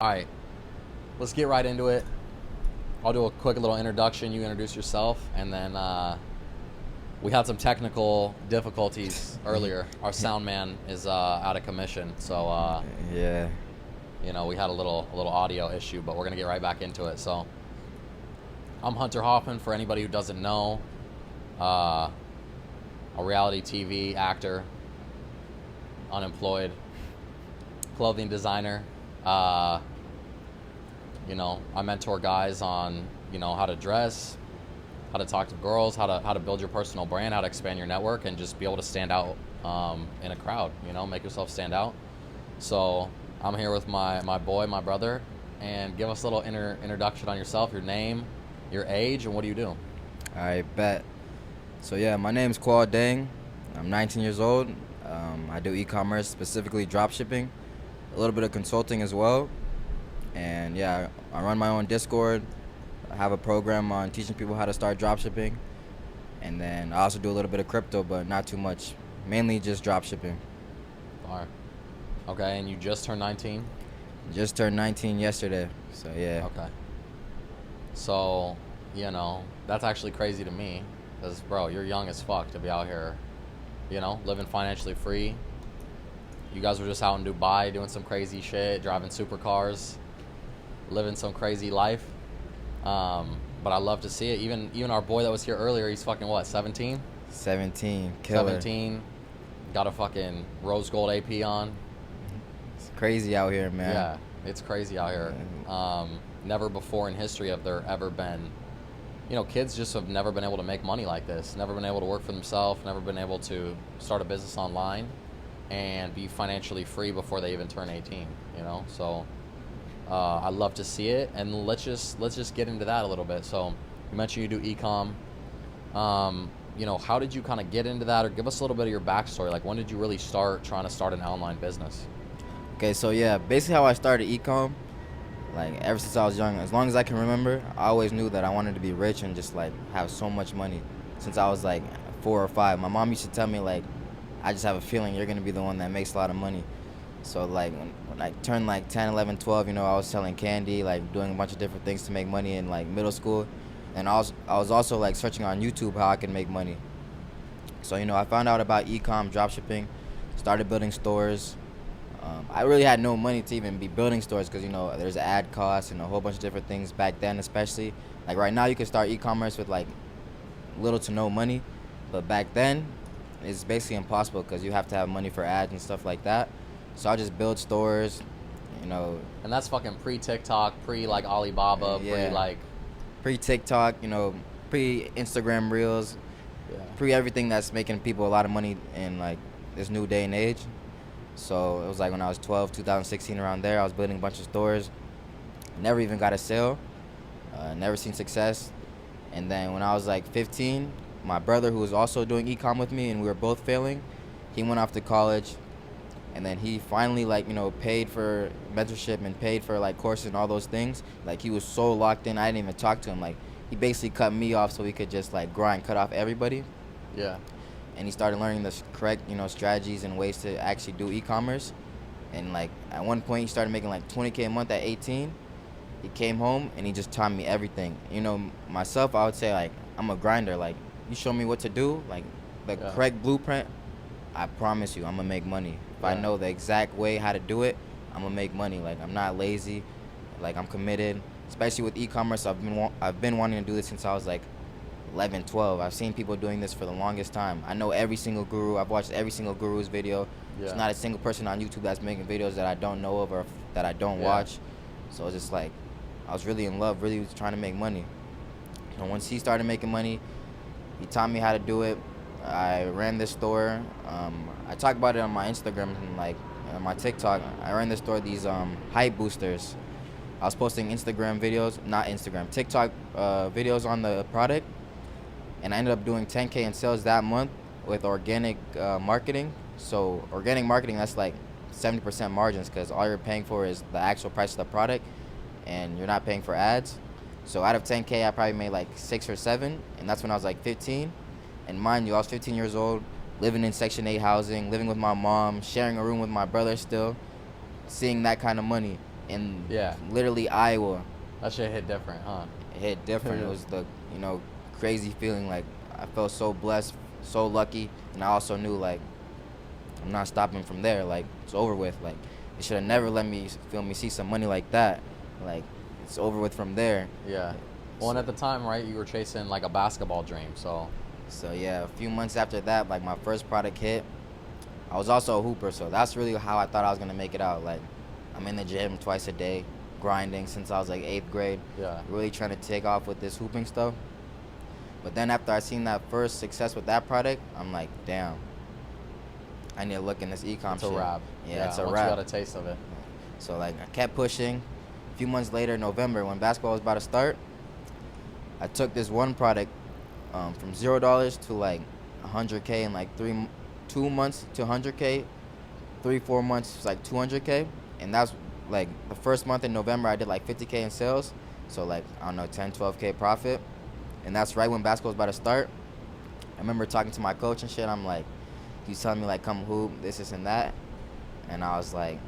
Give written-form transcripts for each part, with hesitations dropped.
All right, let's get right into it. I'll do a quick little introduction. You introduce yourself, and then we had some technical difficulties earlier. Our sound man is out of commission, so Yeah. we had a little audio issue, but we're gonna get right back into it. So I'm Hunter Hoffman. For anybody who doesn't know, a reality TV actor, unemployed, clothing designer. I mentor guys on, how to dress, how to talk to girls, how to build your personal brand, how to expand your network, and just be able to stand out in a crowd. Make yourself stand out. So I'm here with my boy, my brother, and give us a little introduction on yourself, your name, your age, and what do you do? I bet. So yeah, my name's Kuol. I'm 19 years old. I do e-commerce, specifically dropshipping, a little bit of consulting as well. And yeah, I run my own Discord. I have a program on teaching people how to start dropshipping. And then I also do a little bit of crypto, but not too much. Mainly just dropshipping. Fire. Okay, and you just turned 19? Just turned 19 yesterday. So yeah. Okay. So, that's actually crazy to me. Because, bro, you're young as fuck to be out here, living financially free. You guys were just out in Dubai doing some crazy shit, driving supercars, living some crazy life. But I love to see it. Even our boy that was here earlier, he's fucking what, 17? 17. Killer. 17. Got a fucking rose gold AP on. It's crazy out here, man. Yeah, it's crazy out here. Never before in history have there ever been, kids just have never been able to make money like this. Never been able to work for themselves. Never been able to start a business online and be financially free before they even turn 18. So I love to see it, and let's just get into that a little bit. So you mentioned you do e-com. How did you kind of get into that, or give us a little bit of your backstory? Like, when did you really start trying to start an online business? Okay, so yeah, basically how I started e-com, like ever since I was young, as long as I can remember, I always knew that I wanted to be rich and just like have so much money since I was like 4 or 5. My mom used to tell me like, I just have a feeling you're going to be the one that makes a lot of money. So like when I turned like 10, 11, 12, I was selling candy, like doing a bunch of different things to make money in like middle school. And I was also like searching on YouTube how I could make money. So, I found out about e-com, dropshipping, started building stores. I really had no money to even be building stores because, there's ad costs and a whole bunch of different things back then, especially. Like right now you can start e-commerce with like little to no money. But back then it's basically impossible because you have to have money for ads and stuff like that. So I just build stores, And that's fucking pre-TikTok, pre-like Alibaba, yeah. Pre-TikTok, pre-Instagram Reels, Yeah. pre-everything that's making people a lot of money in like this new day and age. So it was like when I was 12, 2016, around there, I was building a bunch of stores. Never even got a sale. Never seen success. And then when I was like 15, my brother, who was also doing e-com with me, and we were both failing, he went off to college. And then he finally paid for mentorship and paid for like courses and all those things. Like he was so locked in, I didn't even talk to him. Like he basically cut me off so he could just like grind, cut off everybody. Yeah. And he started learning the correct, strategies and ways to actually do e-commerce. And like at one point he started making like 20K a month at 18. He came home and he just taught me everything. Myself, I would say like I'm a grinder. Like you show me what to do, like the correct blueprint, I promise you I'm gonna make money. If I know the exact way how to do it, I'm gonna make money. Like I'm not lazy, like I'm committed. Especially with e-commerce, I've been wanting to do this since I was like 11, 12. I've seen people doing this for the longest time. I know every single guru. I've watched every single guru's video. Yeah. There's not a single person on YouTube that's making videos that I don't know of or that I don't watch. So it's just like I was really in love, really was trying to make money. And once he started making money, he taught me how to do it. I ran this store. I talk about it on my Instagram and like on my TikTok. I ran this store, these hype boosters. I was posting Instagram videos, not Instagram, TikTok videos on the product, and I ended up doing 10K in sales that month with organic marketing. So organic marketing, that's like 70% margins because all you're paying for is the actual price of the product, and you're not paying for ads. So out of 10K, I probably made like 6 or 7, and that's when I was like 15. And mind you, I was 15 years old, living in Section 8 housing, living with my mom, sharing a room with my brother still, seeing that kind of money. in Yeah. literally Iowa. That shit hit different, huh? It hit different. It was the, crazy feeling. Like, I felt so blessed, so lucky, and I also knew, like, I'm not stopping from there. Like, it's over with. Like, they should have never let me, see some money like that. Like, it's over with from there. Yeah. Well, and at the time, right, you were chasing like a basketball dream, so. So yeah, a few months after that, like, my first product hit. I was also a hooper, so that's really how I thought I was gonna make it out. Like, I'm in the gym twice a day, grinding since I was like 8th grade. Yeah. Really trying to take off with this hooping stuff. But then after I seen that first success with that product, I'm like, damn, I need to look in this e-com shit. It's a wrap. Yeah, it's a once wrap. you got a taste of it. So like, I kept pushing. A few months later, November, when basketball was about to start, I took this one product from $0 to like 100K in like 2 months to 100K. 3-4 months was like 200K, and that's like the first month in November I did like 50K in sales, so like, I don't know, 10-12K profit. And that's right when basketball was about to start. I remember talking to my coach and shit. I'm like, he's telling me like, come hoop, this and that, and I was like,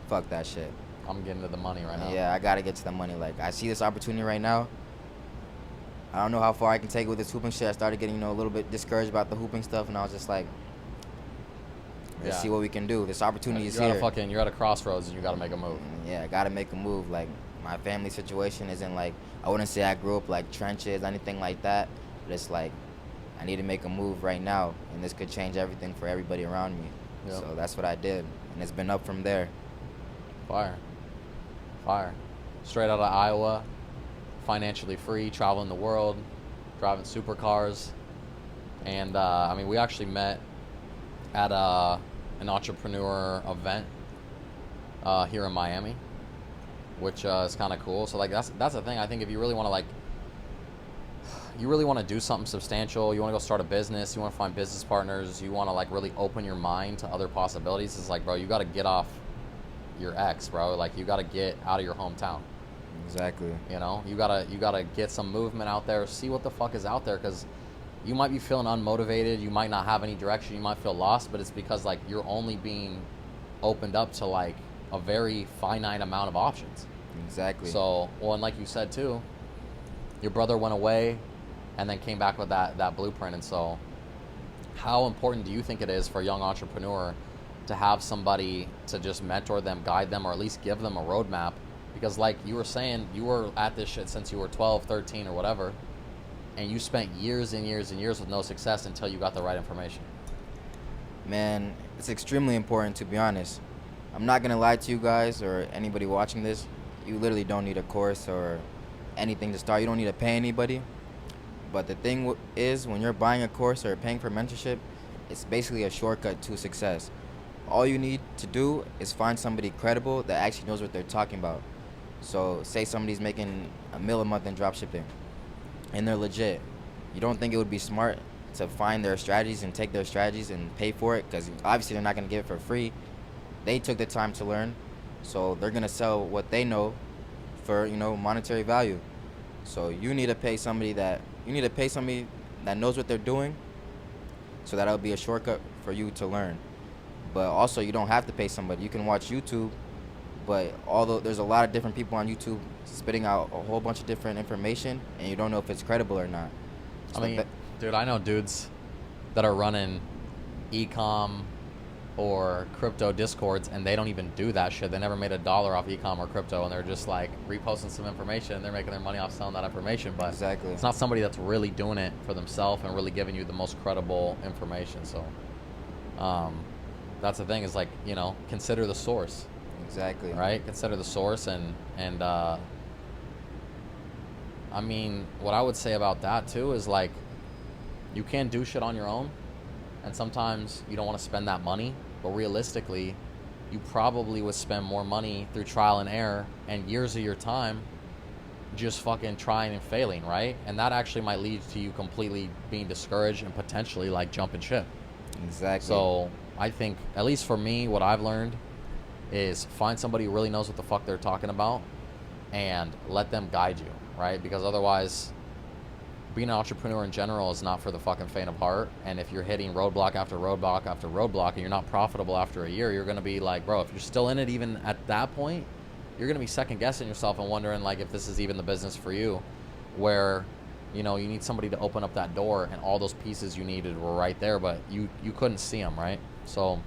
fuck that shit. I'm getting to the money right now. Yeah, I gotta get to the money. Like, I see this opportunity right now. I don't know how far I can take it with this hooping shit. I started getting, a little bit discouraged about the hooping stuff, and I was just like, let's see what we can do. This opportunity is here. You're at a crossroads and you gotta make a move. Yeah, I gotta make a move. Like, my family situation isn't like, I wouldn't say I grew up like trenches, anything like that, but it's like, I need to make a move right now, and this could change everything for everybody around me. Yep. So that's what I did, and it's been up from there. Fire. Straight out of Iowa, financially free, traveling the world, driving supercars. And I mean, we actually met at an entrepreneur event here in Miami, which is kind of cool. So like, that's the thing. I think if you really want to, like, you really want to do something substantial, you want to go start a business, you want to find business partners, you want to like really open your mind to other possibilities, it's like, bro, you got to get off your ex, bro. Like, you got to get out of your hometown. Exactly. You gotta get some movement out there, see what the fuck is out there, because you might be feeling unmotivated, you might not have any direction, you might feel lost, but it's because like you're only being opened up to like a very finite amount of options. Exactly. So, well, and like you said too, your brother went away and then came back with that blueprint. And so, how important do you think it is for a young entrepreneur to have somebody to just mentor them, guide them, or at least give them a roadmap? Because like you were saying, you were at this shit since you were 12, 13 or whatever, and you spent years and years and years with no success until you got the right information. Man, it's extremely important, to be honest. I'm not gonna lie to you guys or anybody watching this. You literally don't need a course or anything to start. You don't need to pay anybody. But the thing is, when you're buying a course or paying for mentorship, it's basically a shortcut to success. All you need to do is find somebody credible that actually knows what they're talking about. So say somebody's making $1 million a month in dropshipping, and they're legit. You don't think it would be smart to find their strategies and take their strategies and pay for it? Because obviously they're not going to give it for free. They took the time to learn, so they're going to sell what they know for, monetary value. So you need to pay somebody that knows what they're doing, so that'll be a shortcut for you to learn. But also, you don't have to pay somebody. You can watch YouTube, but although there's a lot of different people on YouTube spitting out a whole bunch of different information, and you don't know if it's credible or not. So dude, I know dudes that are running e-com or crypto discords, and they don't even do that shit. They never made $1 off e-com or crypto, and they're just like reposting some information, and they're making their money off selling that information. But exactly, it's not somebody that's really doing it for themselves and really giving you the most credible information. So that's the thing, is like, consider the source. Exactly. Right? Consider the source, and I mean, what I would say about that too is like, you can do shit on your own, and sometimes you don't want to spend that money, but realistically, you probably would spend more money through trial and error and years of your time just fucking trying and failing, right? And that actually might lead to you completely being discouraged and potentially like jumping ship. Exactly. So I think, at least for me, what I've learned is find somebody who really knows what the fuck they're talking about and let them guide you, right? Because otherwise, being an entrepreneur in general is not for the fucking faint of heart. And if you're hitting roadblock after roadblock after roadblock and you're not profitable after a year, you're going to be like, bro, if you're still in it even at that point, you're going to be second guessing yourself and wondering like if this is even the business for you, where you need somebody to open up that door, and all those pieces you needed were right there, but you couldn't see them, right? So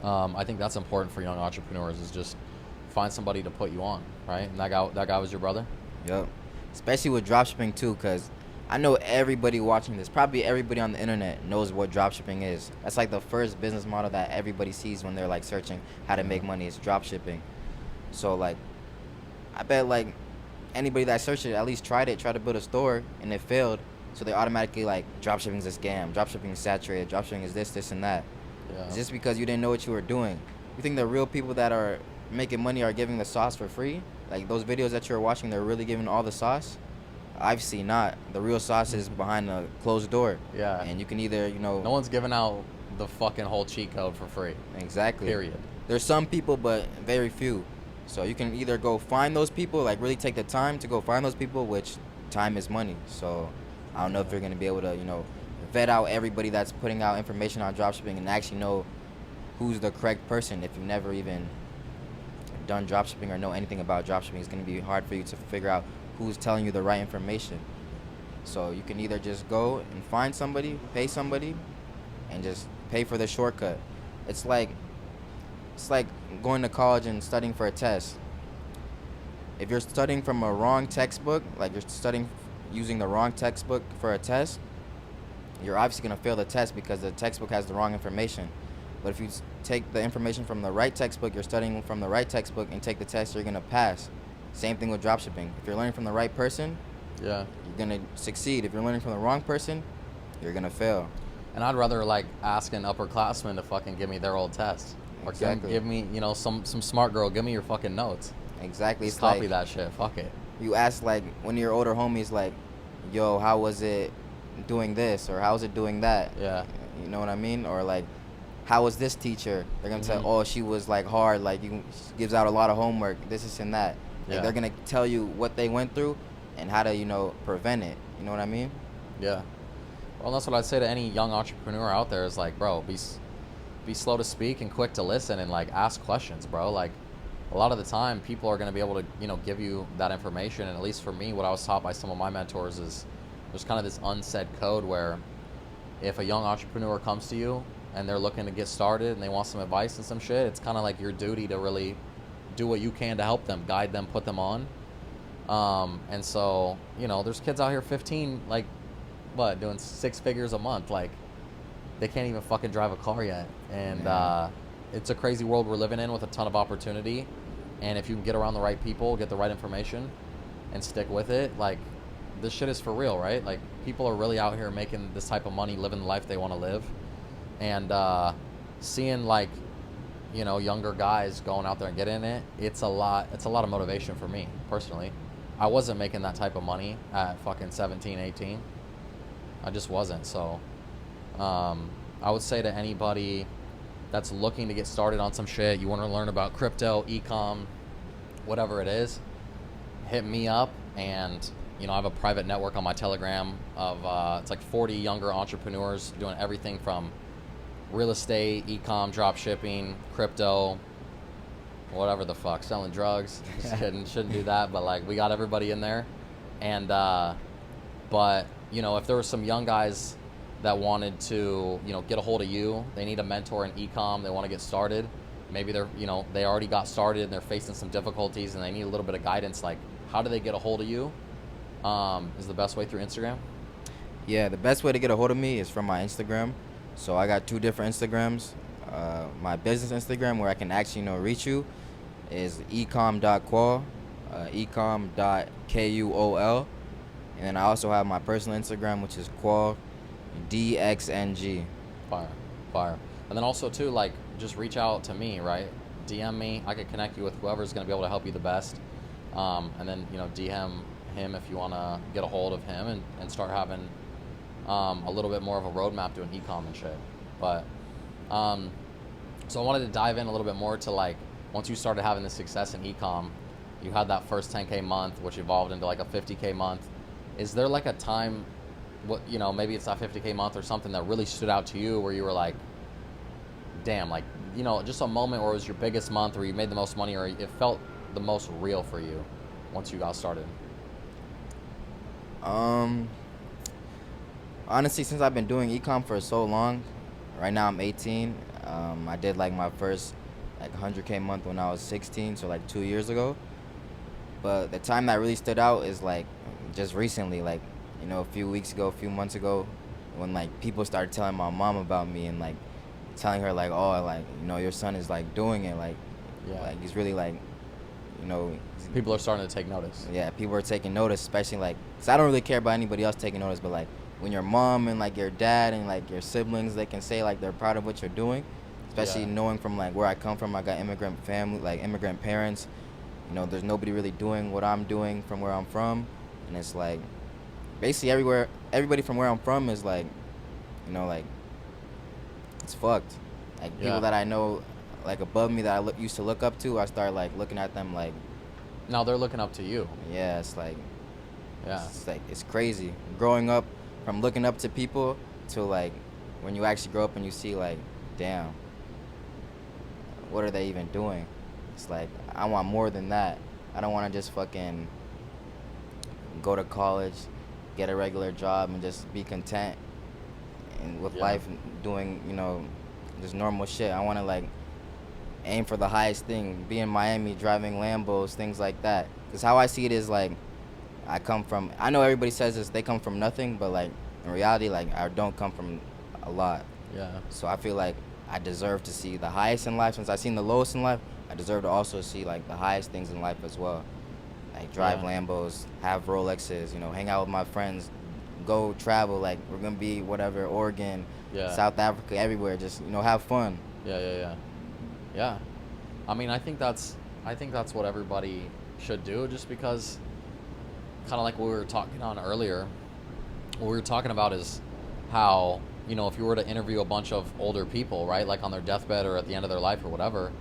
I think that's important for young entrepreneurs, is just find somebody to put you on, right? And that guy was your brother? Yep. Especially with dropshipping too, because I know everybody watching this, probably everybody on the internet knows what dropshipping is. That's like the first business model that everybody sees when they're like searching how to make money, is dropshipping. So like, I bet like anybody that searched it at least tried to build a store, and it failed. So they automatically like, dropshipping is a scam, dropshipping is saturated, dropshipping is this and that. Yeah. It's just because you didn't know what you were doing. You think the real people that are making money are giving the sauce for free? Like those videos that you're watching, they're really giving all the sauce? Obviously not. The real sauce is behind the closed door. Yeah. And you can either, no one's giving out the fucking whole cheat code for free. Exactly. Period. There's some people, but very few. So you can either go find those people, like really take the time to go find those people, which time is money. So I don't know if you're going to be able to, vet out everybody that's putting out information on dropshipping and actually know who's the correct person. If you've never even done dropshipping or know anything about dropshipping, it's going to be hard for you to figure out who's telling you the right information. So you can either just go and find somebody, pay somebody, and just pay for the shortcut. It's like going to college and studying for a test. If you're studying from a wrong textbook, like you're studying using the wrong textbook for a test, you're obviously going to fail the test because the textbook has the wrong information. But if you take the information from the right textbook, you're studying from the right textbook, and take the test, you're going to pass. Same thing with dropshipping. If you're learning from the right person, yeah, you're going to succeed. If you're learning from the wrong person, you're going to fail. And I'd rather like ask an upperclassman to fucking give me their old test. Or Exactly. give me, some smart girl, give me your fucking notes. Exactly. Just It's copy like, that shit. Fuck it. you ask like one of your older homies, like, yo, how was it doing this, or how was it doing that? Yeah. You know what I mean? Or like, how was this teacher? They're gonna say, Mhm. oh, she was like hard, like she gives out a lot of homework, this and that. Like, Yeah. they're gonna tell you what they went through and how to prevent it. You know what I mean? Yeah. Well, that's what I'd say to any young entrepreneur out there, is like, bro, be slow to speak and quick to listen, and like ask questions, bro. Like a lot of the time people are going to be able to, give you that information. And at least for me, what I was taught by some of my mentors is there's kind of this unsaid code where if a young entrepreneur comes to you and they're looking to get started and they want some advice and some shit, it's kind of like your duty to really do what you can to help them, guide them, put them on. And so, there's kids out here 15, like, doing 6 figures a month. Like, they can't even fucking drive a car yet. And it's a crazy world we're living in with a ton of opportunity. And if you can get around the right people, get the right information, and stick with it, like, this shit is for real, right? Like, people are really out here making this type of money, living the life they want to live. And seeing, like, younger guys going out there and getting it, it's a lot of motivation for me, personally. I wasn't making that type of money at fucking 17, 18. I just wasn't. So I would say to anybody that's looking to get started on some shit, you want to learn about crypto, e-com, whatever it is, hit me up. And I have a private network on my Telegram of it's like 40 younger entrepreneurs doing everything from real estate, e-com, drop shipping, crypto, whatever the fuck, selling drugs. Just kidding, shouldn't do that, but like, we got everybody in there. And but if there were some young guys that wanted to get a hold of you, they need a mentor in e-com, they want to get started, maybe they're they already got started and they're facing some difficulties and they need a little bit of guidance, like, how do they get a hold of you? Is the best way through Instagram? Yeah, the best way to get a hold of me is from my Instagram. So I got 2 different Instagrams. My business Instagram, where I can actually reach you, is ecom.kuol, ecom.kuol. And then I also have my personal Instagram, which is Kuol, DXNG. Fire. And then also too, like, just reach out to me, right? DM me. I could connect you with whoever's going to be able to help you the best. And then DM him if you want to get a hold of him and start having a little bit more of a roadmap doing e-com and shit. But so I wanted to dive in a little bit more to, like, once you started having the success in e-com, you had that first 10K month, which evolved into like a 50K month. Is there like a time, maybe it's that 50K month or something that really stood out to you where you were like, damn, like, just a moment where it was your biggest month, where you made the most money, or it felt the most real for you once you got started? Honestly, since I've been doing e-com for so long, right now I'm 18. I did like my first like 100K month when I was 16, so like 2 years ago. But the time that really stood out is like just recently, like, you know, a few weeks ago, a few months ago, when like people started telling my mom about me and like telling her like, oh, like, you know, your son is like doing it, like, Yeah. like he's really like, you know, People are starting to take notice. yeah, people are taking notice, especially like, cause I don't really care about anybody else taking notice, but like when your mom and like your dad and like your siblings, they can say like they're proud of what you're doing, especially Yeah. knowing from like where I come from. I got immigrant family, like immigrant parents. You know, there's nobody really doing what I'm doing from where I'm from, and it's like basically everybody from where I'm from is like, you know, like it's fucked. Like Yeah. people that I know, like above me that I used to look up to, I start like looking at them like, Now they're looking up to you. yeah, it's like. Yeah. It's like, it's crazy. Growing up from looking up to people to like when you actually grow up and you see like, damn, what are they even doing? It's like, I want more than that. I don't want to just fucking go to college, get a regular job and just be content and with Yeah. life and doing, you know, just normal shit. I want to like aim for the highest thing, be in Miami driving Lambos, things like that. Because how I see it is like, I know everybody says this, they come from nothing, but like in reality, like I don't come from a lot. Yeah. So I feel like I deserve to see the highest in life. Since I've seen the lowest in life, I deserve to also see like the highest things in life as well. Like drive Yeah. Lambos, have Rolexes, you know, hang out with my friends, go travel, like we're gonna be whatever, Oregon, Yeah. South Africa, everywhere, just, you know, have fun. Yeah. I mean, I think that's what everybody should do, just because, kind of like what we were talking on earlier. What we were talking about is how, you know, if you were to interview a bunch of older people, right, like on their deathbed or at the end of their life or whatever,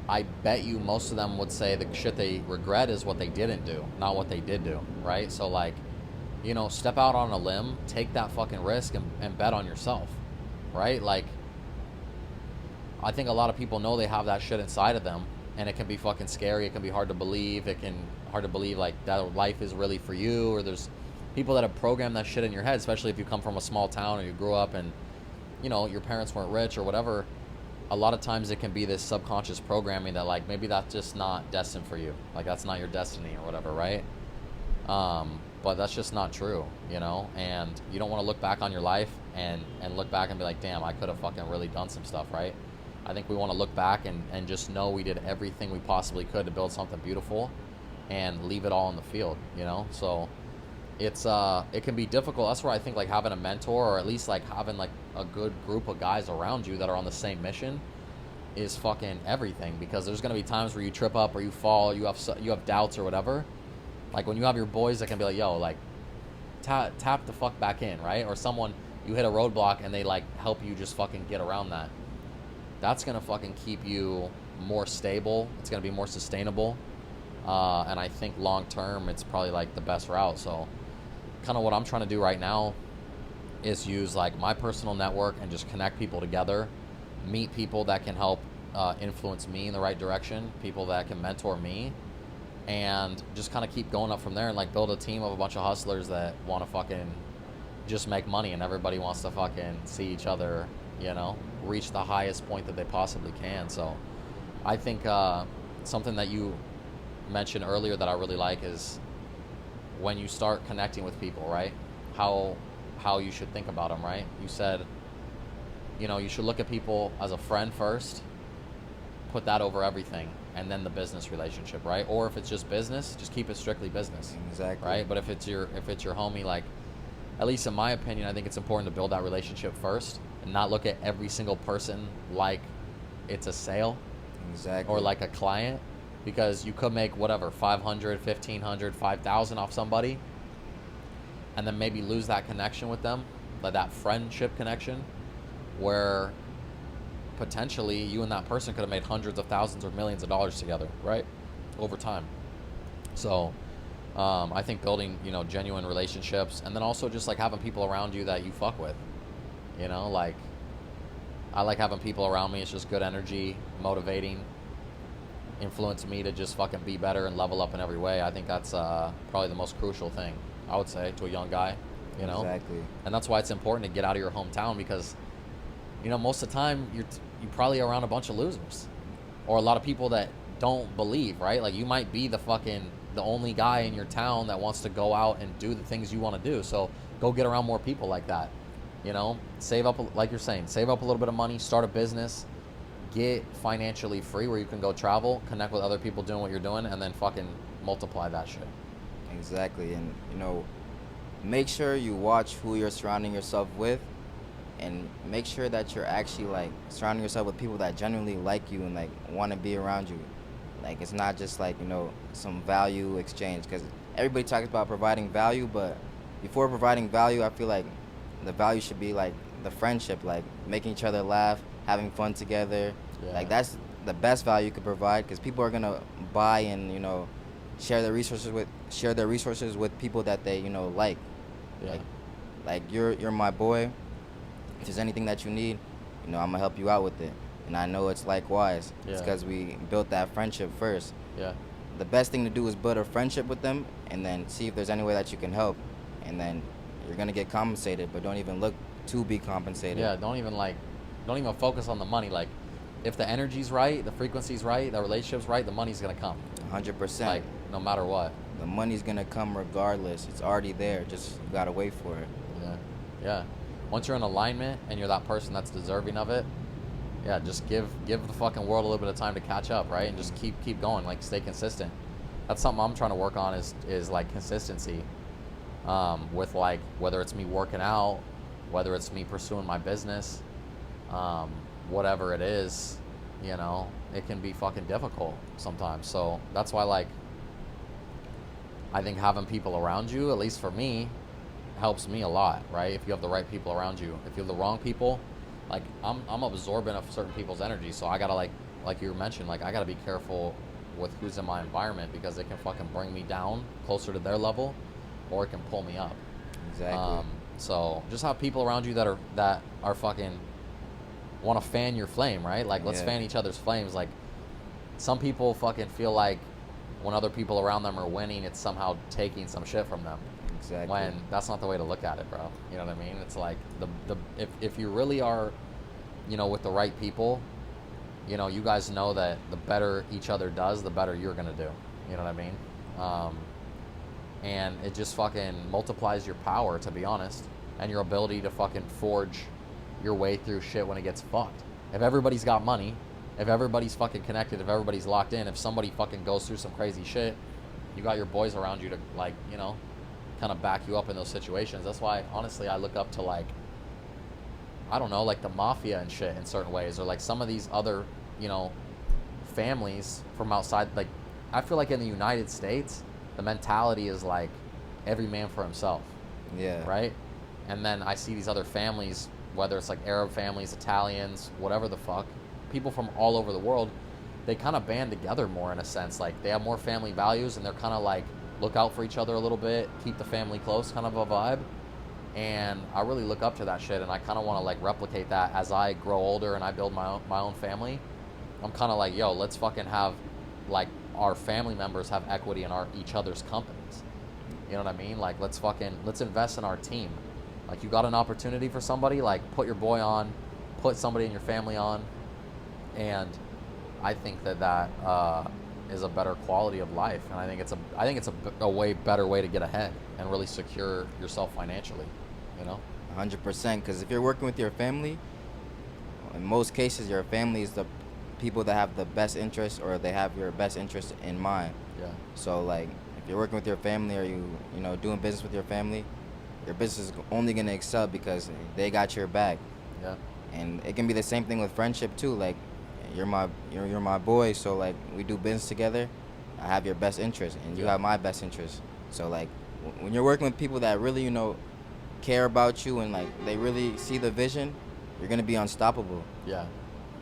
I bet you most of them would say the shit they regret is what they didn't do, not what they did do, right? So like, you know, step out on a limb, take that fucking risk and bet on yourself, right? Like, I think a lot of people know they have that shit inside of them, and it can be fucking scary. It can be hard to believe. It can hard to believe like that life is really for you, or there's people that have programmed that shit in your head, especially if you come from a small town or you grew up and, you know, your parents weren't rich or whatever. A lot of times it can be this subconscious programming that like maybe that's just not destined for you, like that's not your destiny or whatever, right? But that's just not true, you know. And you don't want to look back on your life and look back and be like, damn, I could have fucking really done some stuff, right? I think we want to look back and just know we did everything we possibly could to build something beautiful and leave it all in the field, you know. So it's it can be difficult. That's where I think like having a mentor, or at least like having like a good group of guys around you that are on the same mission, is fucking everything. Because there's gonna be times where you trip up or you fall, you have doubts or whatever. Like when you have your boys that can be like, yo, like tap the fuck back in, right? Or someone, you hit a roadblock and they like help you just fucking get around that. That's gonna fucking keep you more stable. It's gonna be more sustainable. And I think long term, it's probably like the best route. So kind of what I'm trying to do right now is use like my personal network and just connect people together, meet people that can help influence me in the right direction, people that can mentor me, and just kind of keep going up from there and like build a team of a bunch of hustlers that want to fucking just make money, and everybody wants to fucking see each other, you know, reach the highest point that they possibly can. So I think something that you mentioned earlier that I really like is when you start connecting with people, right? How you should think about them, right? You said, you know, you should look at people as a friend first, put that over everything, and then the business relationship, right? Or if it's just business, just keep it strictly business. Exactly. Right? But if it's your homie, like, at least in my opinion, I think it's important to build that relationship first and not look at every single person like it's a sale. Exactly. Or like a client, because you could make whatever, 500, 1500, 5000 off somebody, and then maybe lose that connection with them, that friendship connection, where potentially you and that person could have made hundreds of thousands or millions of dollars together, right? Over time. So I think building, you know, genuine relationships, and then also just like having people around you that you fuck with, you know, like I like having people around me. It's just good energy, motivating. influence me to just fucking be better and level up in every way. I think that's probably the most crucial thing, I would say, to a young guy, you know? Exactly. And that's why it's important to get out of your hometown, because, you know, most of the time you're probably around a bunch of losers or a lot of people that don't believe, right? Like, you might be the only guy in your town that wants to go out and do the things you want to do. So go get around more people like that, you know? Save up, like you're saying, save up a little bit of money, start a business, get financially free where you can go travel, connect with other people doing what you're doing, and then fucking multiply that shit. Exactly. And, you know, make sure you watch who you're surrounding yourself with, and make sure that you're actually, like, surrounding yourself with people that genuinely like you and, like, want to be around you. Like, it's not just, like, you know, some value exchange, because everybody talks about providing value, but before providing value, I feel like the value should be, like, the friendship, like, making each other laugh, having fun together. Yeah. Like, that's the best value you could provide, because people are going to buy and, you know, share their resources with people that they, you know, like. Yeah. Like you're my boy. If there's anything that you need, you know, I'm gonna help you out with it. And I know it's likewise. Yeah. It's because we built that friendship first. Yeah. The best thing to do is build a friendship with them, and then see if there's any way that you can help. And then you're gonna get compensated, but don't even look to be compensated. Yeah, don't even focus on the money. Like, if the energy's right, the frequency's right, the relationship's right, the money's gonna come. 100%. Like, no matter what. The money's gonna come regardless. It's already there. Just you gotta wait for it. Yeah. Yeah. Once you're in alignment and you're that person that's deserving of it, yeah, just give the fucking world a little bit of time to catch up, right? And just keep going, like, stay consistent. That's something I'm trying to work on is like consistency. With, like, whether it's me working out, whether it's me pursuing my business, whatever it is, you know, it can be fucking difficult sometimes. So that's why, like, I think having people around you, at least for me, helps me a lot, right? If you have the right people around you. If you have the wrong people, like, I'm absorbent of certain people's energy, so I gotta, like you mentioned, like, I gotta be careful with who's in my environment, because it can fucking bring me down closer to their level, or it can pull me up. Exactly. So just have people around you that are fucking want to fan your flame, right? Like, let's fan each other's flames. Like, some people fucking feel like when other people around them are winning, it's somehow taking some shit from them. Exactly. When that's not the way to look at it, bro. You know what I mean? It's like if you really are, you know, with the right people, you know, you guys know that the better each other does, the better you're gonna do. You know what I mean? And it just fucking multiplies your power, to be honest, and your ability to fucking forge your way through shit when it gets fucked. If everybody's got money, if everybody's fucking connected, if everybody's locked in, if somebody fucking goes through some crazy shit, you got your boys around you to, like, you know, kind of back you up in those situations. That's why, honestly, I look up to, like, I don't know, like the mafia and shit in certain ways, or like some of these other, you know, families from outside. Like, I feel like in the United States, the mentality is like every man for himself. Yeah. Right? And then I see these other families, whether it's like Arab families, Italians, whatever the fuck, people from all over the world, they kind of band together more in a sense. Like, they have more family values, and they're kind of like look out for each other a little bit, keep the family close kind of a vibe. And I really look up to that shit, and I kind of want to, like, replicate that as I grow older and I build my own family. I'm kind of like, yo, let's fucking have, like, our family members have equity in each other's companies. You know what I mean? Like, let's invest in our team. Like, you got an opportunity for somebody, like, put your boy on, put somebody in your family on. And I think that is a better quality of life, and I think it's a way better way to get ahead and really secure yourself financially, you know? 100%, because if you're working with your family, in most cases your family is the people that have the best interest, or they have your best interest in mind. Yeah. So, like, if you're working with your family, or you know, doing business with your family, your business is only going to excel because they got your back. Yeah. And it can be the same thing with friendship too. Like, you're my boy, so, like, we do business together. I have your best interest, and you have my best interest. So, like, when you're working with people that really, you know, care about you, and, like, they really see the vision, you're gonna be unstoppable. Yeah.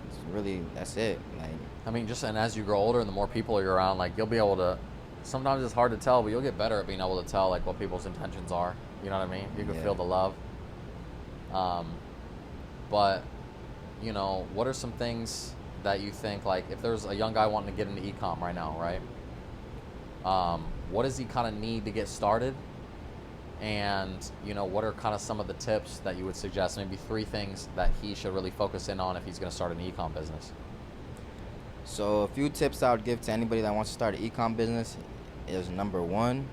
It's really, that's it. Like, I mean, and as you grow older and the more people you're around, like, you'll be able to, sometimes it's hard to tell, but you'll get better at being able to tell, like, what people's intentions are. You know what I mean? You can feel the love. But, you know, what are some things that you think, like, if there's a young guy wanting to get into e-com right now, right? What does he kind of need to get started? And, you know, what are kind of some of the tips that you would suggest? Maybe 3 things that he should really focus in on if he's going to start an e-com business. So a few tips I would give to anybody that wants to start an e-com business is, number 1,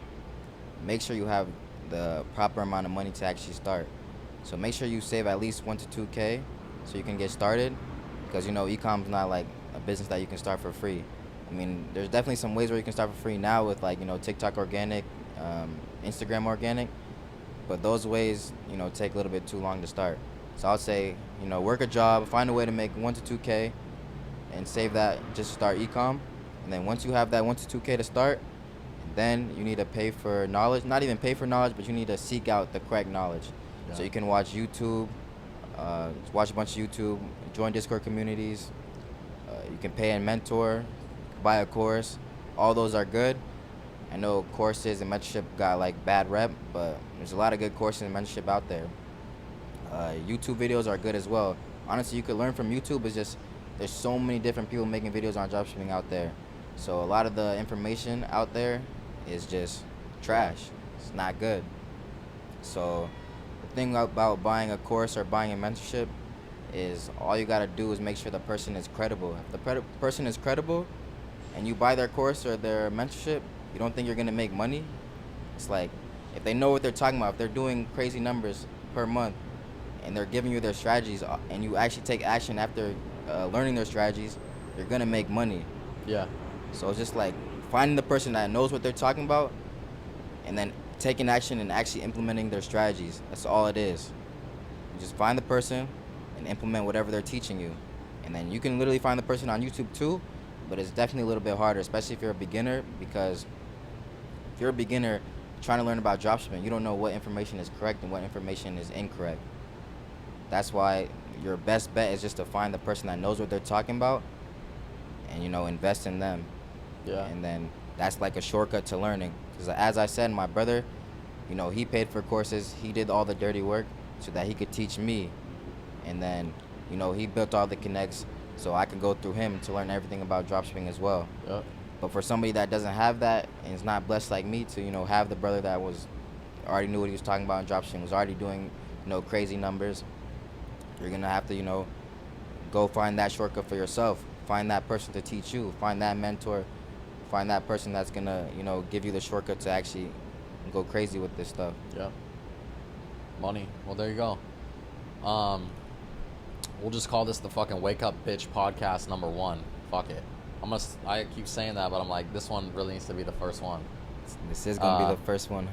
make sure you have the proper amount of money to actually start. So make sure you save at least 1 to 2K so you can get started, because, you know, e-com is not like a business that you can start for free. I mean, there's definitely some ways where you can start for free now with, like, you know, TikTok organic, Instagram organic, but those ways, you know, take a little bit too long to start. So I'll say, you know, work a job, find a way to make 1 to 2K and save that just to start e-com. And then once you have that 1 to 2K to start, then you need to pay for knowledge. Not even pay for knowledge, but you need to seek out the correct knowledge. Yeah. So you can watch YouTube, watch a bunch of YouTube, join Discord communities. You can pay a mentor, buy a course. All those are good. I know courses and mentorship got like bad rep, but there's a lot of good courses and mentorship out there. YouTube videos are good as well. Honestly, you could learn from YouTube. It's just there's so many different people making videos on dropshipping out there. So a lot of the information out there is just trash. It's not good. So the thing about buying a course or buying a mentorship is all you gotta do is make sure the person is credible. If the person is credible and you buy their course or their mentorship, you don't think you're gonna make money? It's like, if they know what they're talking about, if they're doing crazy numbers per month and they're giving you their strategies and you actually take action after learning their strategies, you're gonna make money. Yeah. So it's just like finding the person that knows what they're talking about and then taking action and actually implementing their strategies. That's all it is. You just find the person and implement whatever they're teaching you. And then you can literally find the person on YouTube too, but it's definitely a little bit harder, especially if you're a beginner, because if you're a beginner trying to learn about dropshipping, you don't know what information is correct and what information is incorrect. That's why your best bet is just to find the person that knows what they're talking about and, you know, invest in them. Yeah. And then that's like a shortcut to learning. Because as I said, my brother, you know, he paid for courses. He did all the dirty work so that he could teach me. And then, you know, he built all the connects so I could go through him to learn everything about dropshipping as well. Yep. But for somebody that doesn't have that and is not blessed like me to, you know, have the brother that was already knew what he was talking about in dropshipping, was already doing, you know, crazy numbers, you're going to have to, you know, go find that shortcut for yourself. Find that person to teach you. Find that mentor. Find that person that's going to, you know, give you the shortcut to actually go crazy with this stuff. Yeah. Money. Well, there you go. We'll just call this the fucking Wake Up Bitch podcast number 1. Fuck it. I keep saying that, but I'm like, this one really needs to be the first one. This is going to be the first one.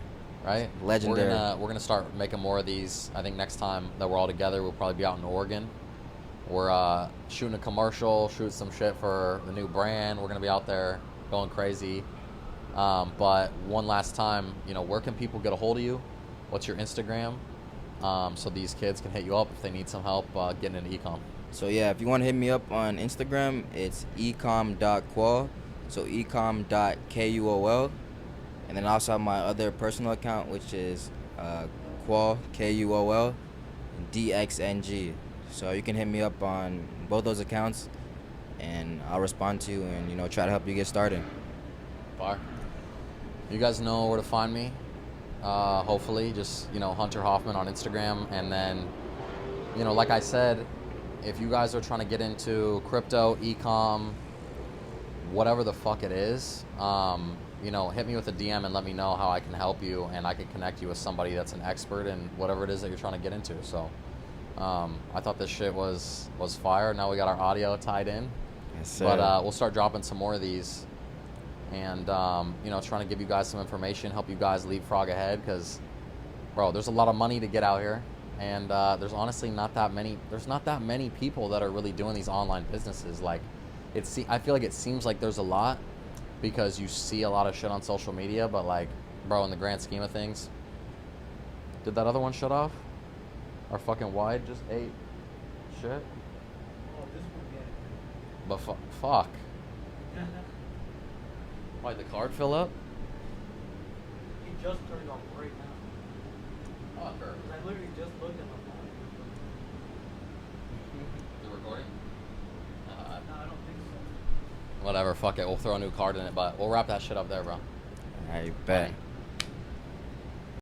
Right? Legendary. We're gonna start making more of these. I think next time that we're all together, we'll probably be out in Oregon. We're shooting a commercial, shooting some shit for the new brand. We're gonna be out there going crazy. But one last time, you know, where can people get a hold of you? What's your Instagram? So these kids can hit you up if they need some help getting into e-com. So yeah, if you want to hit me up on Instagram, it's ecom.kuol. So ecom.kuol. And then I also have my other personal account, which is Kuol, Kuol, DXNG. So you can hit me up on both those accounts, and I'll respond to you and, you know, try to help you get started. Fire. You guys know where to find me. Hopefully, just, you know, Hunter Hoffman on Instagram. And then, you know, like I said, if you guys are trying to get into crypto, e-com, whatever the fuck it is, you know, hit me with a DM and let me know how I can help you, and I can connect you with somebody that's an expert in whatever it is that you're trying to get into. So I thought this shit was fire. Now we got our audio tied in. Yes, sir. But we'll start dropping some more of these, and you know, trying to give you guys some information, help you guys leapfrog ahead, because, bro, there's a lot of money to get out here, and there's honestly not that many people that are really doing these online businesses. Like, I feel like it seems like there's a lot, because you see a lot of shit on social media, but, like, bro, in the grand scheme of things, did that other one shut off? Our fucking wide just ate shit? Oh, this one, yeah. But fuck. Why'd the card fill up? He just turned it off right now. Fucker. I literally just looked at my phone. You recording? No, I don't Whatever, fuck it. We'll throw a new card in it, but we'll wrap that shit up there, bro. I bet. Right.